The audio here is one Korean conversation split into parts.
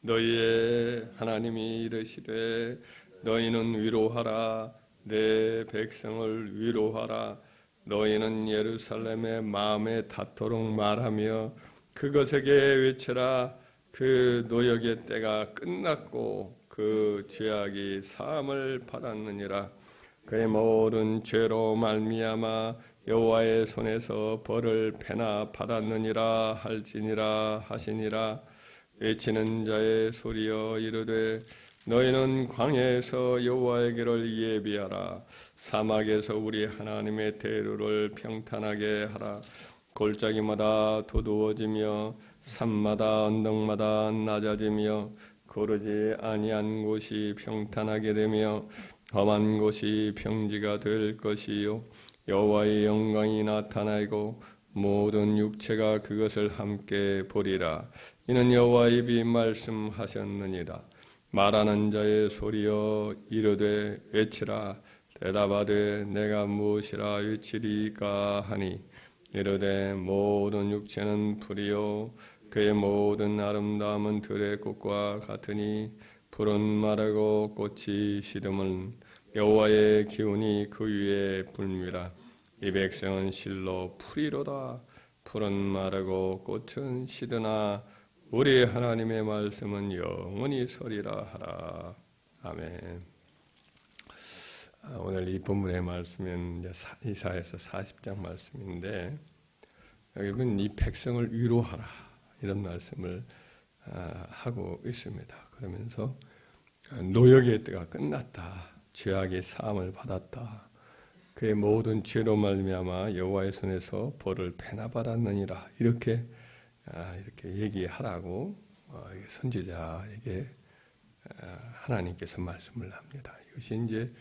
너희의 하나님이 이르시되 너희는 위로하라. 내 백성을 위로하라. 너희는 예루살렘의 마음에 닿도록 말하며 그것에게 외치라. 그 노역의 때가 끝났고 그 죄악이 사함을 받았느니라. 그의 모든 죄로 말미암아 여호와의 손에서 벌을 패나 받았느니라 할지니라 하시니라. 외치는 자의 소리여 이르되 너희는 광야에서 여호와의 길을 예비하라. 사막에서 우리 하나님의 대로를 평탄하게 하라. 골짜기마다 도두어지며 산마다 언덕마다 낮아지며 고르지 아니한 곳이 평탄하게 되며 험한 곳이 평지가 될 것이요 여호와의 영광이 나타나고 모든 육체가 그것을 함께 보리라. 이는 여호와의 입이 말씀하셨느니라. 말하는 자의 소리여 이르되 외치라. 대답하되 내가 무엇이라 외치리까 하니 이르되 모든 육체는 풀이요 그의 모든 아름다움은 들의 꽃과 같으니 푸른 마르고 꽃이 시듬은 여호와의 기운이 그 위에 불미라. 이 백성은 실로 풀이로다. 푸른 마르고 꽃은 시드나 우리 하나님의 말씀은 영원히 서리라 하라. 아멘. 오늘 이 본문의 말씀은 이사야서 40장 말씀인데 여기는 이 백성을 위로하라 이런 말씀을 하고 있습니다. 그러면서 노역의 때가 끝났다. 죄악의 사함을 받았다. 그의 모든 죄로 말미암아 여호와의 손에서 벌을 패나 받았느니라. 이렇게 얘기하라고 선지자에게 하나님께서 말씀을 합니다. 이것이 이제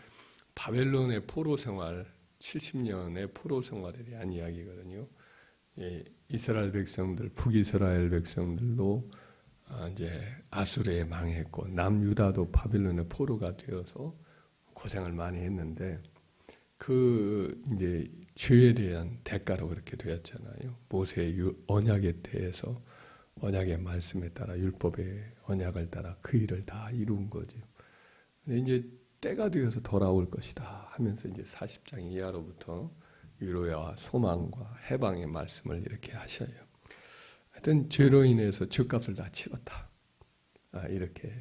바벨론의 포로 생활 70년의 포로 생활에 대한 이야기거든요. 이스라엘 백성들, 북이스라엘 백성들도 이제 아수르에 망했고 남유다도 바벨론의 포로가 되어서 고생을 많이 했는데 그 이제 죄에 대한 대가로 그렇게 되었잖아요. 모세의 언약에 대해서 언약의 말씀에 따라 율법의 언약을 따라 그 일을 다 이룬 거죠. 근데 이제 때가 되어서 돌아올 것이다 하면서 이제 40장 이하로부터 위로와 소망과 해방의 말씀을 이렇게 하셔요. 하여튼 죄로 인해서 죄값을 다 치렀다. 이렇게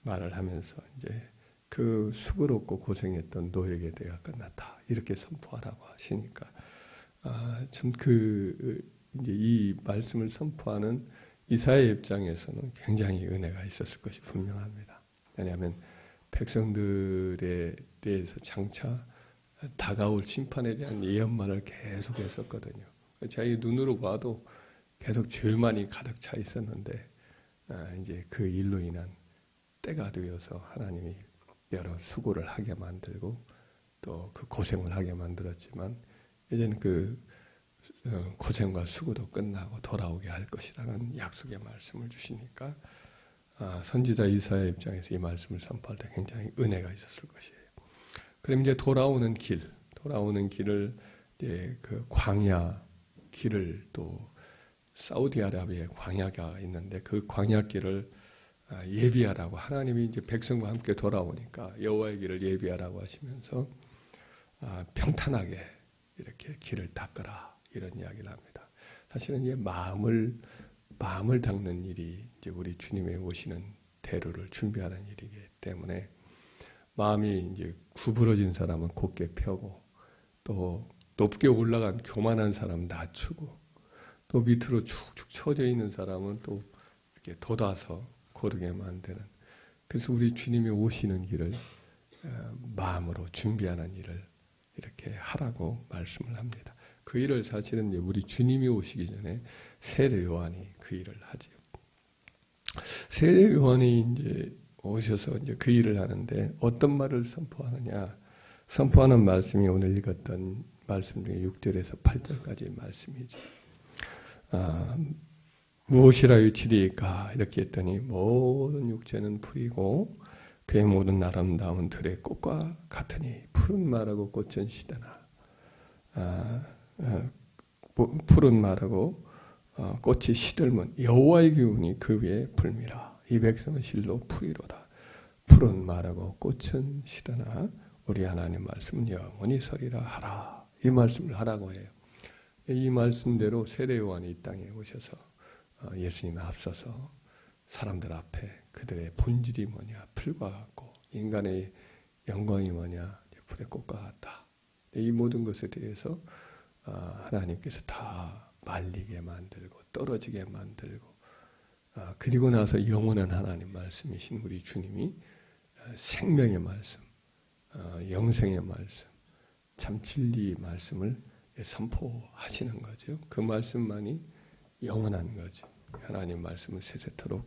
말을 하면서 이제 그 수고롭고 고생했던 노역의 때가 끝났다. 이렇게 선포하라고 하시니까 참 이제 이 말씀을 선포하는 이사야의 입장에서는 굉장히 은혜가 있었을 것이 분명합니다. 왜냐하면 백성들에 대해서 장차 다가올 심판에 대한 예언만을 계속 했었거든요. 자기 눈으로 봐도 계속 죄만이 가득 차 있었는데 이제 그 일로 인한 때가 되어서 하나님이 여러 수고를 하게 만들고 또 그 고생을 하게 만들었지만 이제는 그 고생과 수고도 끝나고 돌아오게 할 것이라는 약속의 말씀을 주시니까 선지자 이사야 입장에서 이 말씀을 선포할 때 굉장히 은혜가 있었을 것이에요. 그럼 이제 돌아오는 길을 이제 그 광야 길을 또 사우디아라비아에 광야가 있는데 그 광야 길을 예비하라고 하나님이 이제 백성과 함께 돌아오니까 여호와의 길을 예비하라고 하시면서 평탄하게 이렇게 길을 닦으라 이런 이야기를 합니다. 사실은 이제 마음을 닦는 일이 이제 우리 주님의 오시는 대로를 준비하는 일이기 때문에 마음이 이제 구부러진 사람은 곧게 펴고 또 높게 올라간 교만한 사람 낮추고 또 밑으로 축축 처져 있는 사람은 또 이렇게 돋아서 고르게 만드는. 그래서 우리 주님이 오시는 길을 마음으로 준비하는 일을 이렇게 하라고 말씀을 합니다. 그 일을 사실은 이제 우리 주님이 오시기 전에 세례 요한이 그 일을 하죠. 세례 요한이 이제 오셔서 이제 그 일을 하는데 어떤 말을 선포하느냐? 선포하는 말씀이 오늘 읽었던 말씀 중에 6절에서 8절까지의 말씀이죠. 무엇이라 외치리까? 이렇게 했더니 모든 육체는 풀이고 그의 모든 아름다움은 들의 꽃과 같으니 푸른 말하고 꽃은 시드나 푸른 말하고 꽃이 시들면 여호와의 기운이 그 위에 불미라. 이 백성은 실로 풀이로다. 풀은 마르고 꽃은 시드나 우리 하나님 말씀은 영원히 서리라 하라. 이 말씀을 하라고 해요. 이 말씀대로 세례 요한이 이 땅에 오셔서 예수님에 앞서서 사람들 앞에 그들의 본질이 뭐냐, 풀과 같고 인간의 영광이 뭐냐, 풀의 꽃과 같다. 이 모든 것에 대해서 하나님께서 다 말리게 만들고 떨어지게 만들고 그리고 나서 영원한 하나님 말씀이신 우리 주님이 생명의 말씀, 영생의 말씀, 참 진리의 말씀을 선포하시는 거죠. 그 말씀만이 영원한 거죠. 하나님 말씀은 세세토록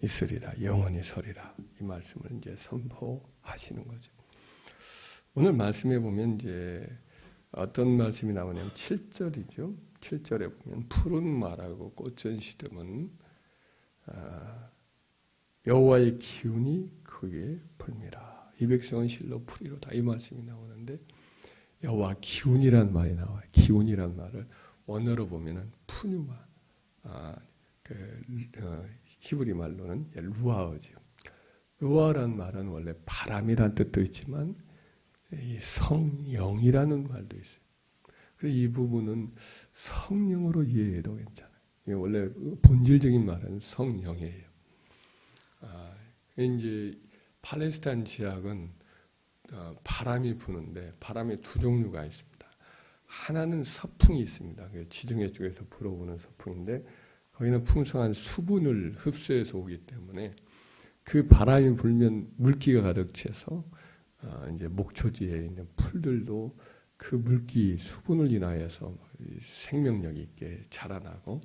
있으리라, 영원히 서리라. 이 말씀을 이제 선포하시는 거죠. 오늘 말씀에 보면 이제 어떤 말씀이 나오냐면 7절이죠. 7절에 보면 푸른 말하고 꽃은 시듬은 여호와의 기운이 그 위에 불미라. 이 백성은 실로 풀이로다. 이 말씀이 나오는데 여호와 기운이란 말이 나와요. 기운이란 말을 원어로 보면은 푸뉴마, 히브리 말로는 루아어죠. 루아란 말은 원래 바람이란 뜻도 있지만 이 성령이라는 말도 있어요. 그래서 이 부분은 성령으로 이해해도 괜찮아요. 이게 원래 본질적인 말은 성령이에요. 이제 팔레스타인 지역은 바람이 부는데 바람이 두 종류가 있습니다. 하나는 서풍이 있습니다. 지중해 쪽에서 불어오는 서풍인데 거기는 풍성한 수분을 흡수해서 오기 때문에 그 바람이 불면 물기가 가득 차서 이제 목초지에 있는 풀들도 그 물기 수분을 인하여서 생명력 있게 자라나고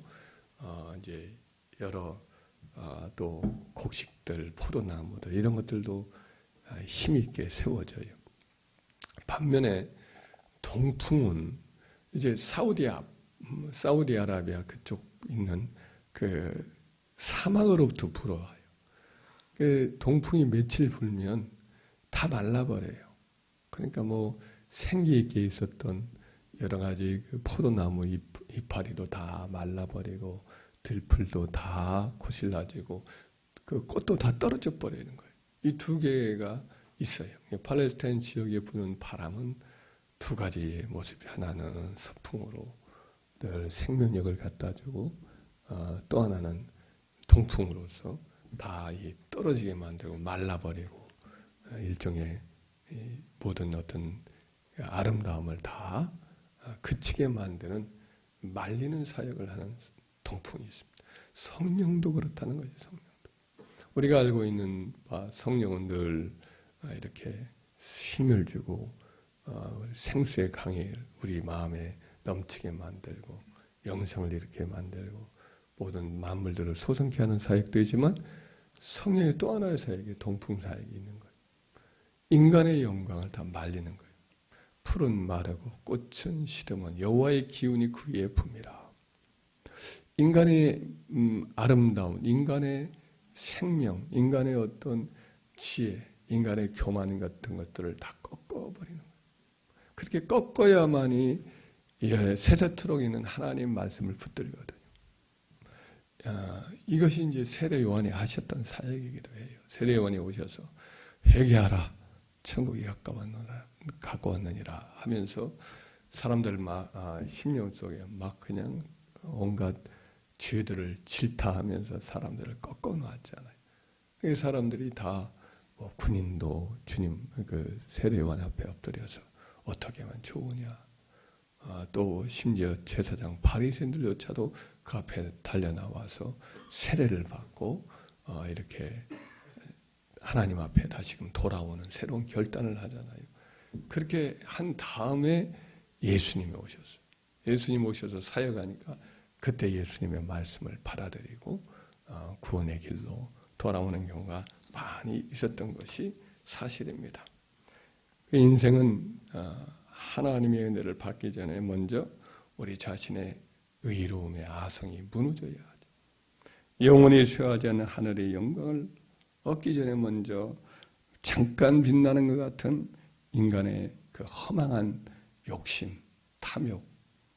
이제 여러 또 곡식들, 포도나무들 이런 것들도 힘 있게 세워져요. 반면에 동풍은 이제 사우디아라비아 그쪽 있는 그 사막으로부터 불어와요. 그 동풍이 며칠 불면 다 말라버려요. 그러니까 뭐 생기 있게 있었던 여러 가지 그 포도나무 이파리도 다 말라버리고 들풀도 다 고실라지고 그 꽃도 다 떨어져 버리는 거예요. 이 두 개가 있어요. 팔레스타인 지역에 부는 바람은 두 가지의 모습이 하나는 서풍으로 늘 생명력을 갖다 주고 또 하나는 동풍으로서 다 떨어지게 만들고 말라버리고 일종의 모든 어떤 아름다움을 다 그치게 만드는 말리는 사역을 하는 동풍이 있습니다. 성령도 그렇다는 거죠. 성령도. 우리가 알고 있는 바 성령은 늘 이렇게 힘을 주고 생수의 강을 우리 마음에 넘치게 만들고 영성을 이렇게 만들고 모든 만물들을 소성케 하는 사역도 있지만 성령의 또 하나의 사역이 동풍 사역이 있는 거예요. 인간의 영광을 다 말리는 거예요. 풀은 마르고 꽃은 시드면 여호와의 기운이 그 위에 붑니다. 인간의 아름다움, 인간의 생명, 인간의 어떤 지혜, 인간의 교만 같은 것들을 다 꺾어버리는 거예요. 그렇게 꺾어야만이 세세토록 있는 하나님 말씀을 붙들거든요. 이것이 이제 세례 요한이 하셨던 사역이기도 해요. 세례 요한이 오셔서 회개하라, 천국이 가까웠느니라 하면서 사람들 심령 속에 막 그냥 온갖 죄들을 질타하면서 사람들을 꺾어 놨잖아요. 그 사람들이 다 군인도 주님 그 세례 요한 앞에 엎드려서 어떻게 하면 좋으냐. 또 심지어 제사장 바리새인들조차도 그 앞에 달려 나와서 세례를 받고 이렇게 하나님 앞에 다시금 돌아오는 새로운 결단을 하잖아요. 그렇게 한 다음에 예수님이 오셨어요. 예수님 오셔서 사역하니까 그때 예수님의 말씀을 받아들이고 구원의 길로 돌아오는 경우가 많이 있었던 것이 사실입니다. 그 인생은 하나님의 은혜를 받기 전에 먼저 우리 자신의 의로움의 아성이 무너져야 하죠. 영원히 쇠하지 않는 하늘의 영광을 얻기 전에 먼저 잠깐 빛나는 것 같은 인간의 그 허망한 욕심, 탐욕,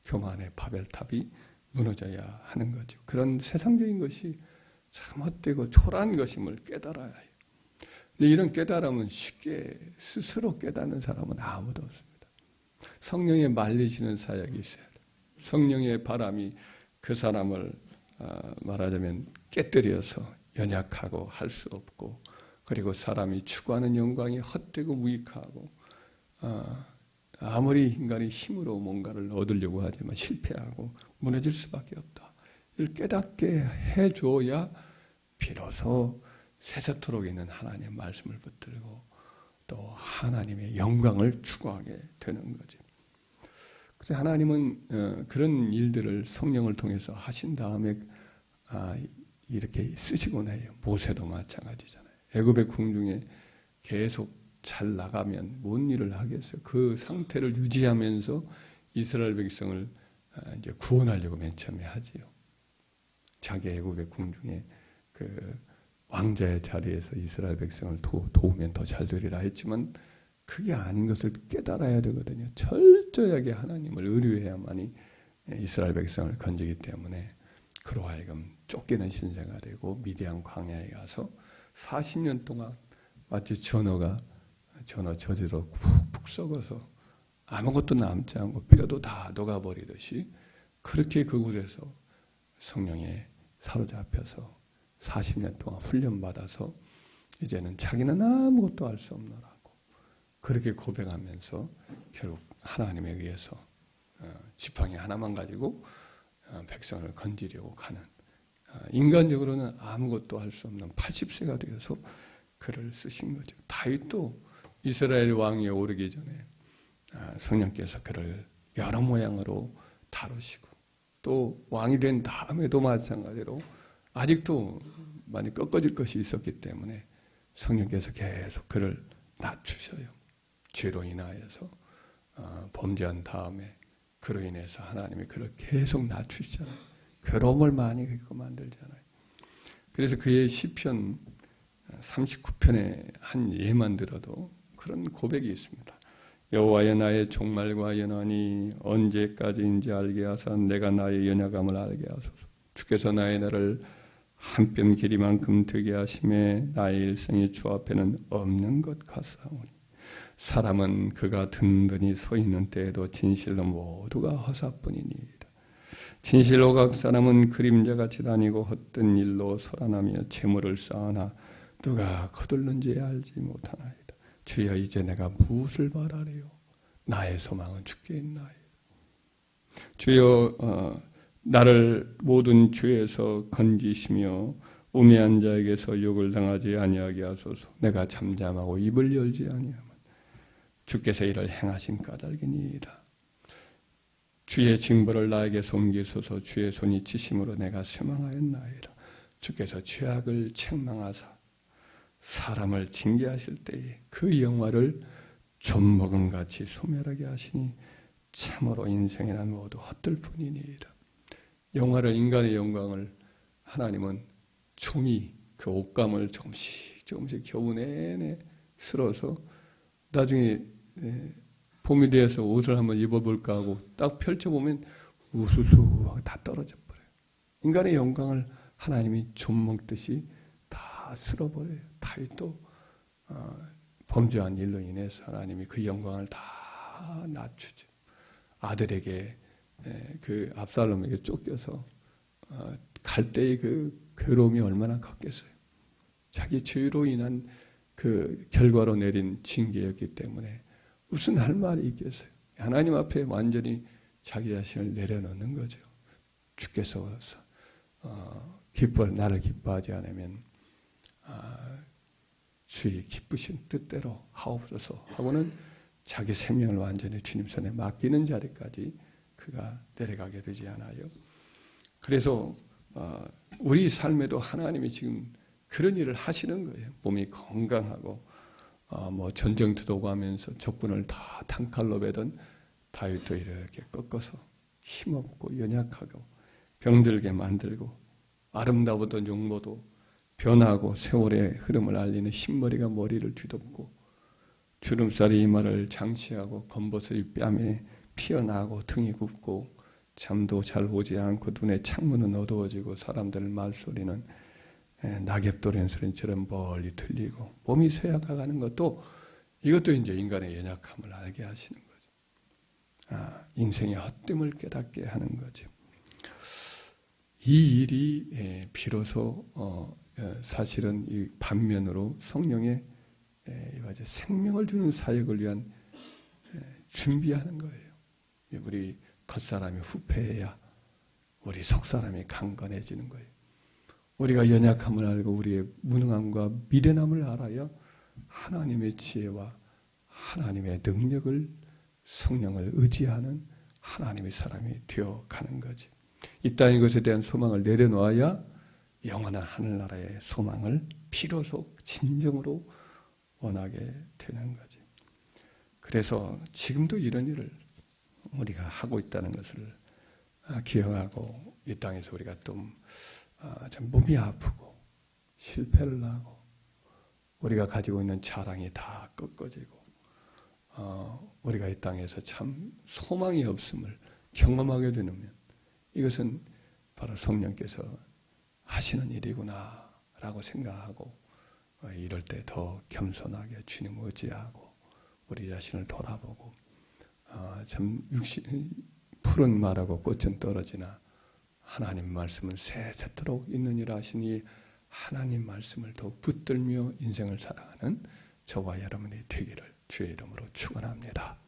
교만의 바벨탑이 무너져야 하는 거죠. 그런 세상적인 것이 참 헛되고 초라한 것임을 깨달아야 해요. 근데 이런 깨달음은 쉽게 스스로 깨닫는 사람은 아무도 없습니다. 성령의 말리시는 사역이 있어야 돼요. 성령의 바람이 그 사람을 말하자면 깨뜨려서 연약하고 할 수 없고, 그리고 사람이 추구하는 영광이 헛되고 무익하고, 아무리 인간이 힘으로 뭔가를 얻으려고 하지만 실패하고 무너질 수밖에 없다. 이걸 깨닫게 해줘야 비로소 세세토록 있는 하나님의 말씀을 붙들고 또 하나님의 영광을 추구하게 되는 거죠. 그래서 하나님은 그런 일들을 성령을 통해서 하신 다음에 이렇게 쓰시곤 해요. 모세도 마찬가지잖아요. 애굽의 궁중에 계속 잘 나가면 뭔 일을 하겠어요. 그 상태를 유지하면서 이스라엘 백성을 이제 구원하려고 맨 처음에 하지요. 자기 애굽의 궁중에 그 왕자의 자리에서 이스라엘 백성을 도우면 더 잘 되리라 했지만 그게 아닌 것을 깨달아야 되거든요. 철저하게 하나님을 의뢰해야만이 이스라엘 백성을 건지기 때문에 그로 하여금 쫓기는 신세가 되고 미디안 광야에 가서 40년 동안 마치 전어 저지로 푹푹 썩어서 아무것도 남지 않고 뼈도 다 녹아버리듯이 그렇게 그 굴에서 성령에 사로잡혀서 40년 동안 훈련받아서 이제는 자기는 아무것도 할 수 없노라고 그렇게 고백하면서 결국 하나님에 의해서 지팡이 하나만 가지고 백성을 건지려고 가는, 인간적으로는 아무것도 할 수 없는 80세가 되어서 글을 쓰신 거죠. 다윗도 이스라엘 왕위에 오르기 전에 성령께서 그를 여러 모양으로 다루시고, 또 왕이 된 다음에도 마찬가지로 아직도 많이 꺾어질 것이 있었기 때문에 성령께서 계속 그를 낮추셔요. 죄로 인하여서 범죄한 다음에 그로 인해서 하나님이 그를 계속 낮추시잖아요. 괴로움을 많이 겪고 만들잖아요. 그래서 그의 시편 39편의 한 예만 들어도 그런 고백이 있습니다. 여호와여 나의 종말과 연한이 언제까지인지 알게 하사 내가 나의 연약함을 알게 하소서. 주께서 나의 날을 한 뼘 길이만큼 되게 하심에 나의 일생이 주 앞에는 없는 것 같사오니 사람은 그가 든든히 서 있는 때에도 진실로 모두가 허사뿐이니이다. 진실로 각 사람은 그림자같이 다니고 헛된 일로 소란하며 재물을 쌓으나 누가 거둘는지 알지 못하나이다. 주여 이제 내가 무엇을 바라리요? 나의 소망은 주께 있나이다. 주여 나를 모든 죄에서 건지시며 우매한 자에게서 욕을 당하지 아니하게 하소서. 내가 잠잠하고 입을 열지 아니하면 주께서 이를 행하신 까닭이니이다. 주의 징벌을 나에게 섬기소서. 주의 손이 치심으로 내가 쇠망하였나이다. 주께서 죄악을 책망하사 사람을 징계하실 때에 그 영화를 좀먹음같이 소멸하게 하시니 참으로 인생이란 모두 헛들 뿐이니이다. 영화를, 인간의 영광을 하나님은 종이 그 옷감을 조금씩 겨우 내내 쓸어서 나중에 봄이 되어서 옷을 한번 입어볼까 하고 딱 펼쳐보면 우수수 다 떨어져 버려요. 인간의 영광을 하나님이 좀 먹듯이 다 쓸어버려요. 다윗도 범죄한 일로 인해서 하나님이 그 영광을 다 낮추죠. 아들에게 그 압살롬에게 쫓겨서 갈 때의 그 괴로움이 얼마나 컸겠어요. 자기 죄로 인한 그 결과로 내린 징계였기 때문에 무슨 할 말이 있겠어요. 하나님 앞에 완전히 자기 자신을 내려놓는 거죠. 주께서 나를 기뻐하지 않으면 주의 기쁘신 뜻대로 하옵소서 하고는 자기 생명을 완전히 주님 손에 맡기는 자리까지 그가 내려가게 되지 않아요. 그래서 우리 삶에도 하나님이 지금 그런 일을 하시는 거예요. 몸이 건강하고 전쟁터도 가면서 적군을 다 단칼로 베던 다윗도 이렇게 꺾어서 힘없고 연약하고 병들게 만들고 아름다웠던 용모도 변하고 세월의 흐름을 알리는 흰머리가 머리를 뒤덮고 주름살이 이마를 장치하고 검버섯이 뺨에 피어나고 등이 굽고 잠도 잘 오지 않고 눈에 창문은 어두워지고 사람들 말소리는 낙엽도리는 소리처럼 멀리 들리고 몸이 쇠약해가는 것도 이것도 이제 인간의 연약함을 알게 하시는 거죠. 인생의 헛됨을 깨닫게 하는 거죠. 이 일이 비로소 사실은 이 반면으로 성령의 생명을 주는 사역을 위한 준비하는 거예요. 우리 겉사람이 후패해야 우리 속사람이 강건해지는 거예요. 우리가 연약함을 알고 우리의 무능함과 미련함을 알아야 하나님의 지혜와 하나님의 능력을 성령을 의지하는 하나님의 사람이 되어가는 거지. 이 땅의 것에 대한 소망을 내려놓아야 영원한 하늘나라의 소망을 비로소 진정으로 원하게 되는 거지. 그래서 지금도 이런 일을 우리가 하고 있다는 것을 기억하고 이 땅에서 우리가 좀 몸이 아프고 실패를 하고 우리가 가지고 있는 자랑이 다 꺾어지고 우리가 이 땅에서 참 소망이 없음을 경험하게 되면 이것은 바로 성령께서 하시는 일이구나 라고 생각하고 이럴 때 더 겸손하게 주님 의지하고 우리 자신을 돌아보고 참 푸른 말하고 꽃은 떨어지나 하나님 말씀은 새새도록 있느니라 하시니 하나님 말씀을 더욱 붙들며 인생을 살아가는 저와 여러분이 되기를 주의 이름으로 축원합니다.